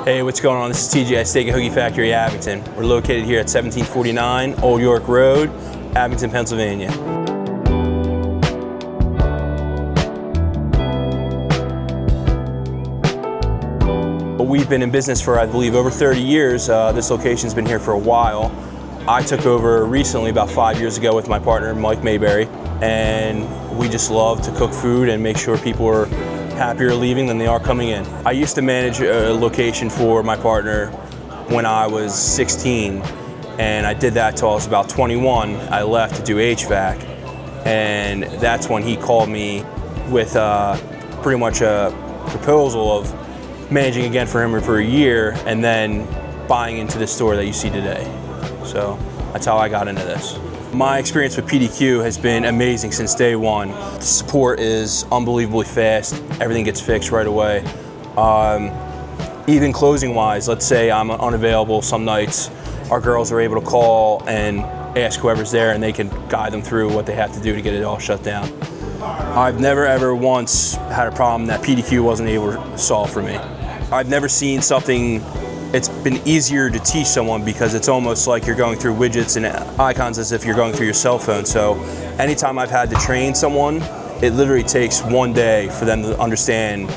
Hey, what's going on? This is TJ at Steak and Hoagie Factory, Abington. We're located here at 1749 Old York Road, Abington, Pennsylvania. We've been in business for, I believe, over 30 years. This location's been here for a while. I took over recently, about 5 years ago, with my partner, Mike Mayberry, and we just love to cook food and make sure people are happier leaving than they are coming in. I used to manage a location for my partner when I was 16, and I did that till I was about 21. I left to do HVAC, and that's when he called me with pretty much a proposal of managing again for him for a year and then buying into the store that you see today. So that's how I got into this. My experience with PDQ has been amazing since day one. The support is unbelievably fast. Everything gets fixed right away. Even closing wise, let's say I'm unavailable some nights, our girls are able to call and ask whoever's there and they can guide them through what they have to do to get it all shut down. I've never ever once had a problem that PDQ wasn't able to solve for me. I've never seen something, it's been easier to teach someone because it's almost like you're going through widgets and icons as if you're going through your cell phone. So anytime I've had to train someone, it literally takes one day for them to understand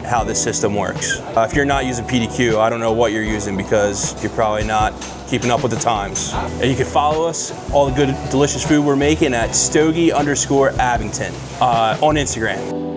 how this system works. If you're not using PDQ, I don't know what you're using because you're probably not keeping up with the times. And you can follow us, all the good, delicious food we're making at Stogie_Abington on Instagram.